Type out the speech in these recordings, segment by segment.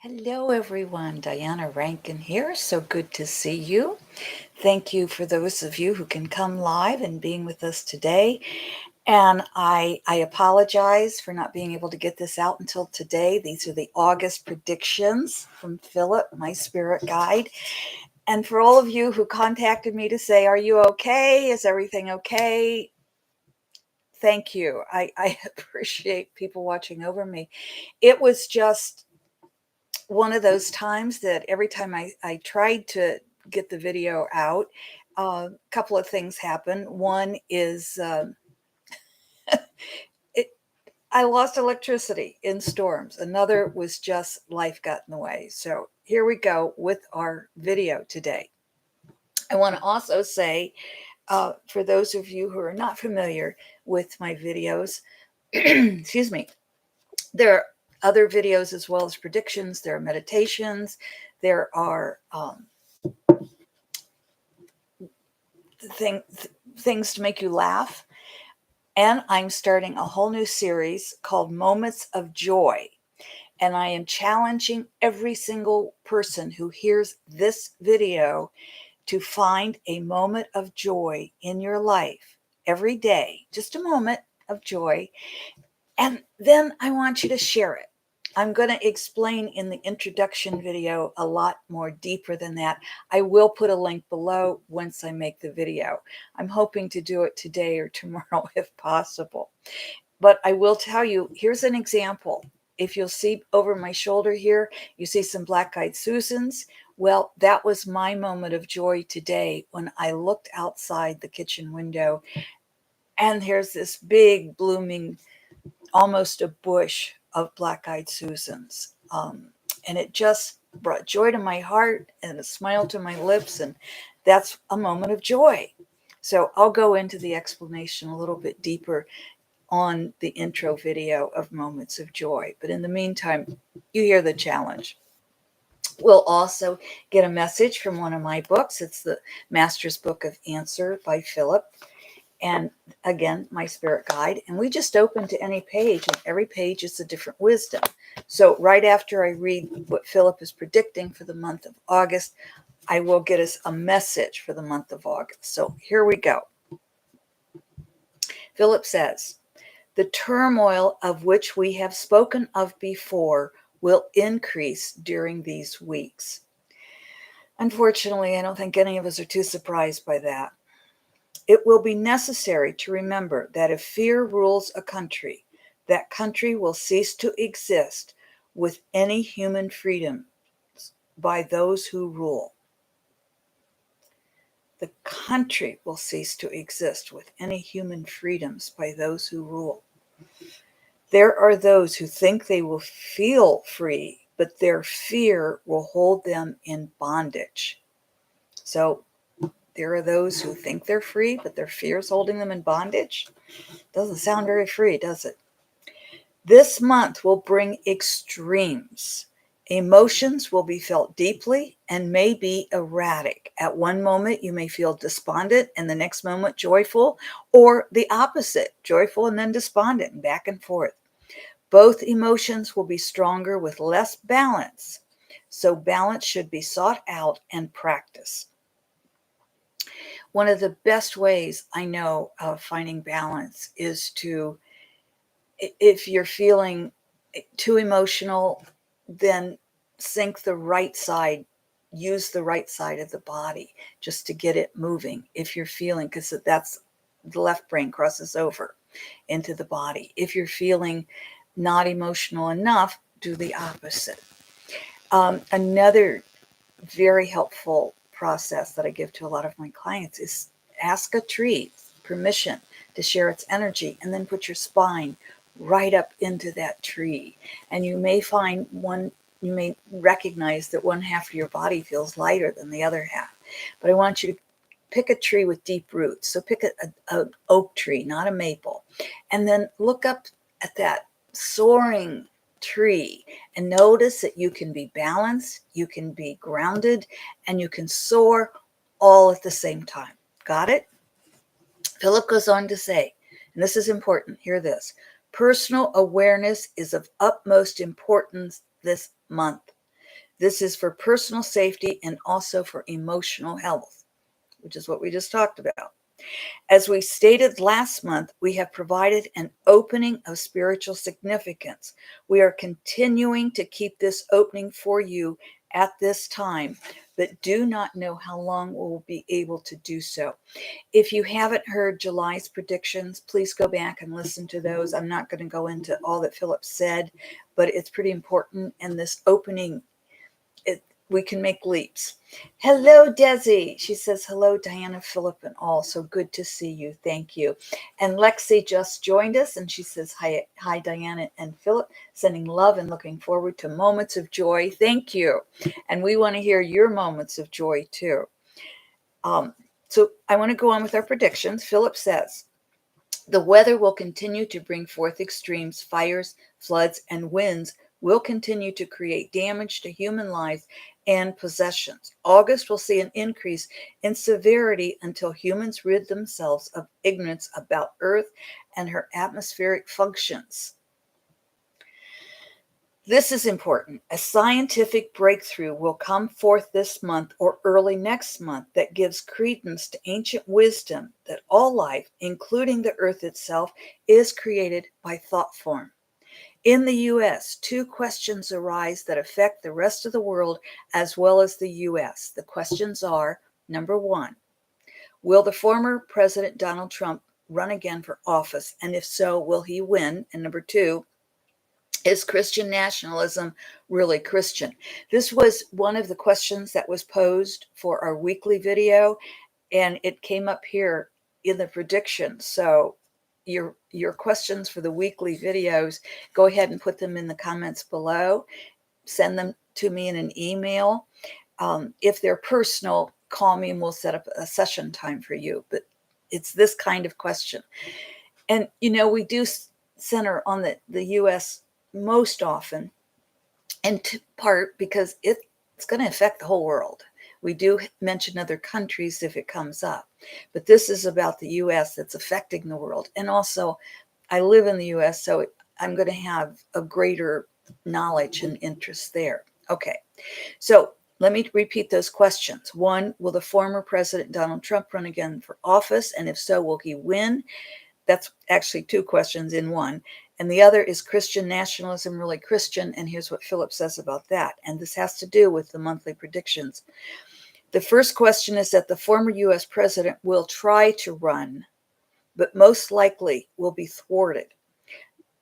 Hello, everyone. Diana Rankin here. So good to see you. Thank you for those of you who can come live and being with us today. And I apologize for not being able to get this out until today. These are the August predictions from Phillip, my spirit guide. And for all of you who contacted me to say, are you okay? Is everything okay? Thank you. I appreciate people watching over me. It was just one of those times that every time I tried to get the video out, a couple of things happen. One is it, I lost electricity in storms. Another was just life got in the way. So here we go with our video today. I want to also say, for those of you who are not familiar with my videos, excuse me, there are other videos as well as predictions. There are meditations. There are things to make you laugh. And I'm starting a whole new series called Moments of Joy. And I am challenging every single person who hears this video to find a moment of joy in your life every day, just a moment of joy. And then I want you to share it. I'm going to explain in the introduction video a lot more deeper than that. I will put a link below once I make the video. I'm hoping to do it today or tomorrow if possible. But I will tell you, here's an example. If you'll see over my shoulder here, you see some black-eyed Susans. Well, that was my moment of joy today when I looked outside the kitchen window and here's this big blooming, almost a bush of black-eyed Susans. And it just brought joy to my heart and a smile to my lips. And that's a moment of joy. So I'll go into the explanation a little bit deeper on the intro video of Moments of Joy. But in the meantime, you hear the challenge. We'll also get a message from one of my books. It's the Master's Book of Answer by Phillip. And again, my spirit guide. And we just open to any page, and every page is a different wisdom. So right after I read what Phillip is predicting for the month of August, I will get us a message for the month of August. So here we go. Phillip says, the turmoil of which we have spoken of before will increase during these weeks. Unfortunately, I don't think any of us are too surprised by that. It will be necessary to remember that if fear rules a country, that country will cease to exist with any human freedom by those who rule. The country will cease to exist with any human freedoms by those who rule. There are those who think they will feel free, but their fear will hold them in bondage. So there are those who think they're free, but their fear is holding them in bondage. Doesn't sound very free, does it? This month will bring extremes. Emotions will be felt deeply and may be erratic. At one moment, you may feel despondent, and the next moment, joyful, or the opposite, joyful and then despondent, and back and forth. Both emotions will be stronger with less balance. So balance should be sought out and practiced. One of the best ways I know of finding balance is to, if you're feeling too emotional, then sink the right side, use the right side of the body just to get it moving. If you're feeling, because that's the left brain crosses over into the body. If you're feeling not emotional enough, do the opposite. Another very helpful process that I give to a lot of my clients is ask a tree permission to share its energy and then put your spine right up into that tree. And you may find you may recognize that one half of your body feels lighter than the other half. But I want you to pick a tree with deep roots. So pick an oak tree, not a maple. And then look up at that soaring tree and notice that you can be balanced, you can be grounded, and you can soar all at the same time. Got it? Phillip goes on to say, and this is important, hear this, personal awareness is of utmost importance this month. This is for personal safety and also for emotional health, which is what we just talked about. As we stated last month, we have provided an opening of spiritual significance. We are continuing to keep this opening for you at this time, but do not know how long we'll be able to do so. If you haven't heard July's predictions, please go back and listen to those. I'm not going to go into all that Phillip said, but it's pretty important. And this opening, we can make leaps. Hello, Desi. She says, hello, Diana, Phillip, and all. So good to see you. Thank you. And Lexi just joined us, and she says, hi, Diana and Phillip. Sending love and looking forward to moments of joy. Thank you. And we want to hear your moments of joy, too. So I want to go on with our predictions. Phillip says, the weather will continue to bring forth extremes, fires, floods, and winds will continue to create damage to human life and possessions. August will see an increase in severity until humans rid themselves of ignorance about Earth and her atmospheric functions. This is important. A scientific breakthrough will come forth this month or early next month that gives credence to ancient wisdom that all life, including the earth itself, is created by thought form. In the U.S., two questions arise that affect the rest of the world as well as the U.S. The questions are, number one, will the former President Donald Trump run again for office? And if so, will he win? And number two, is Christian nationalism really Christian? This was one of the questions that was posed for our weekly video, and it came up here in the prediction. So your questions for the weekly videos, go ahead and put them in the comments below. Send them to me in an email. If they're personal, call me and we'll set up a session time for you. But it's this kind of question. And, we do center on the U.S. most often, in part because it's going to affect the whole world. We do mention other countries if it comes up, but this is about the U.S. that's affecting the world. And also, I live in the U.S., so I'm going to have a greater knowledge and interest there. Okay, so let me repeat those questions. One, will the former President Donald Trump run again for office? And if so, will he win? That's actually two questions in one. And the other is Christian nationalism really Christian? And here's what Phillip says about that. And this has to do with the monthly predictions. The first question is that the former U.S. president will try to run, but most likely will be thwarted.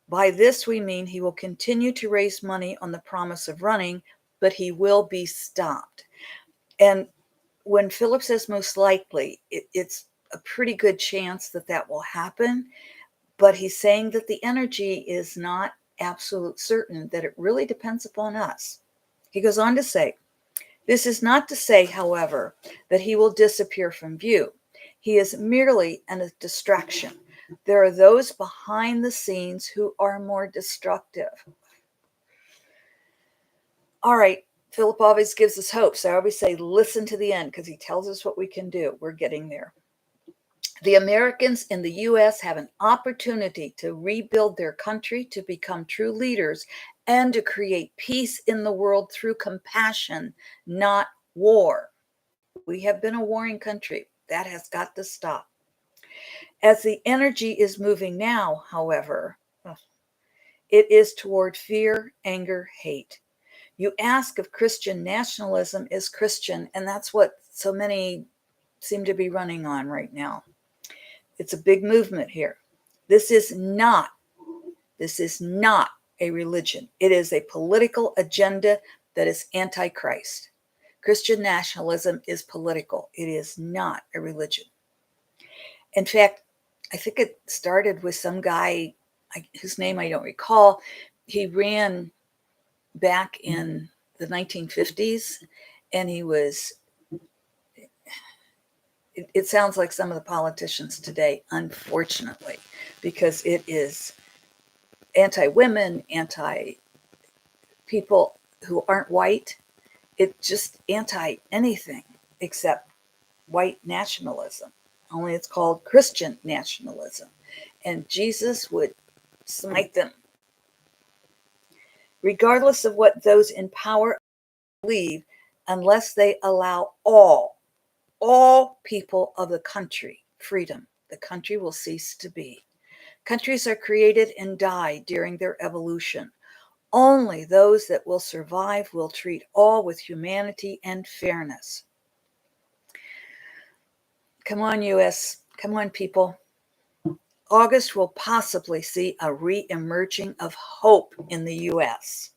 By this, we mean he will continue to raise money on the promise of running, but he will be stopped. And when Phillip says most likely, it's a pretty good chance that will happen. But he's saying that the energy is not absolute certain, that it really depends upon us. He goes on to say, this is not to say, however, that he will disappear from view. He is merely a distraction. There are those behind the scenes who are more destructive. All right, Phillip always gives us hope. So I always say, listen to the end because he tells us what we can do. We're getting there. The Americans in the U.S. have an opportunity to rebuild their country, to become true leaders, and to create peace in the world through compassion, not war. We have been a warring country. That has got to stop. As the energy is moving now, however, it is toward fear, anger, hate. You ask if Christian nationalism is Christian, and that's what so many seem to be running on right now. It's a big movement here. This is not a religion. It is a political agenda that is anti-Christ. Christian nationalism is political. It is not a religion. In fact, I think it started with some guy whose name I don't recall. He ran back in the 1950s, and it sounds like some of the politicians today, unfortunately, because it is anti-women, anti-people who aren't white. It's just anti-anything except white nationalism. Only it's called Christian nationalism. And Jesus would smite them. Regardless of what those in power leave unless they allow all people of the country freedom. The country will cease to be. Countries are created and die during their evolution. Only those that will survive will treat all with humanity and fairness. Come on, US. Come on, people. August will possibly see a re-emerging of hope in the US.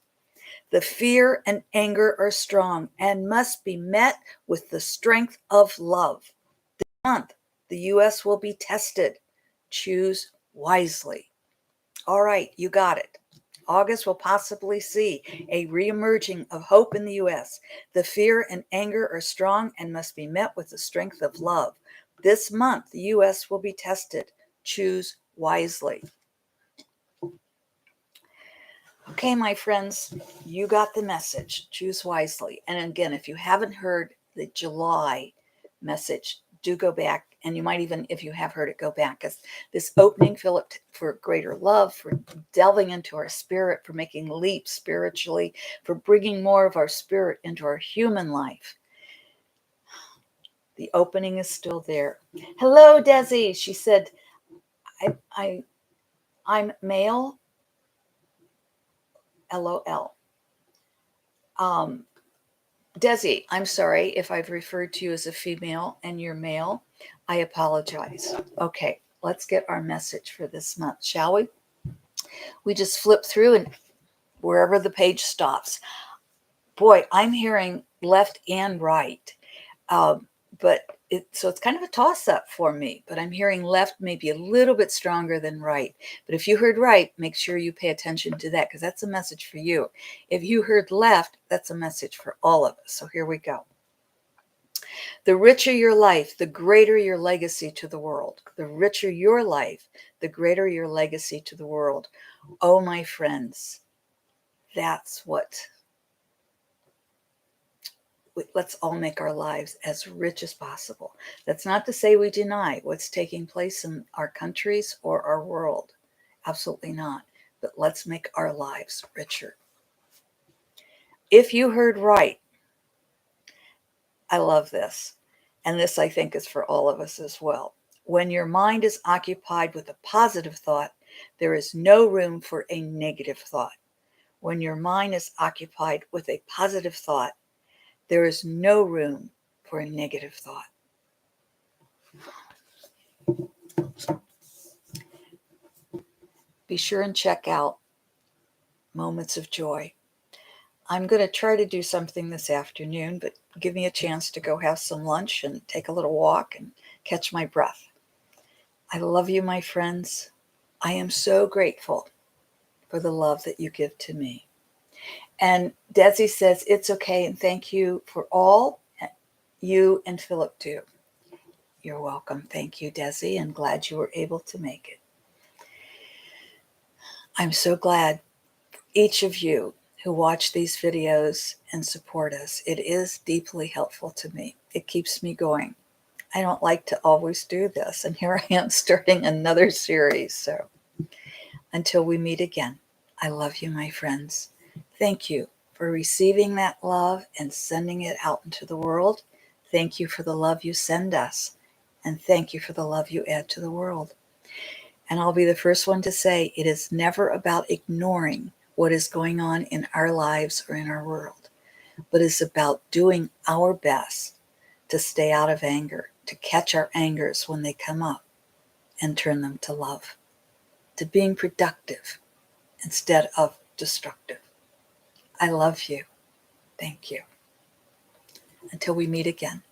The fear and anger are strong and must be met with the strength of love. This month, the US will be tested. Choose wisely. All right, you got it. August will possibly see a reemerging of hope in the US. The fear and anger are strong and must be met with the strength of love. This month, the US will be tested. Choose wisely. Okay, my friends, you got the message. Choose wisely. And again, if you haven't heard the July message, do go back. And you might even, if you have heard it, go back. Because this opening, Phillip, for greater love, for delving into our spirit, for making leaps spiritually, for bringing more of our spirit into our human life. The opening is still there. Hello, Desi. She said, I'm male. LOL. Desi, I'm sorry if I've referred to you as a female and you're male. I apologize. Okay, let's get our message for this month, shall we? We just flip through and wherever the page stops. Boy, I'm hearing left and right. So it's kind of a toss-up for me, but I'm hearing left maybe a little bit stronger than right. But if you heard right, make sure you pay attention to that because that's a message for you. If you heard left, that's a message for all of us. So here we go. The richer your life, the greater your legacy to the world. The richer your life, the greater your legacy to the world. Oh, my friends, that's what. Let's all make our lives as rich as possible. That's not to say we deny what's taking place in our countries or our world. Absolutely not. But let's make our lives richer. If you heard right, I love this. And this, I think, is for all of us as well. When your mind is occupied with a positive thought, there is no room for a negative thought. When your mind is occupied with a positive thought, there is no room for a negative thought. Be sure and check out Moments of Joy. I'm going to try to do something this afternoon, but give me a chance to go have some lunch and take a little walk and catch my breath. I love you, my friends. I am so grateful for the love that you give to me. And Desi says, it's okay, and thank you for all you and Phillip do. You're welcome. Thank you, Desi, and glad you were able to make it. I'm so glad for each of you who watch these videos and support us. It is deeply helpful to me. It keeps me going. I don't like to always do this, and here I am starting another series. So until we meet again, I love you, my friends. Thank you for receiving that love and sending it out into the world. Thank you for the love you send us. And thank you for the love you add to the world. And I'll be the first one to say it is never about ignoring what is going on in our lives or in our world, but it's about doing our best to stay out of anger, to catch our angers when they come up and turn them to love, to being productive instead of destructive. I love you. Thank you. Until we meet again.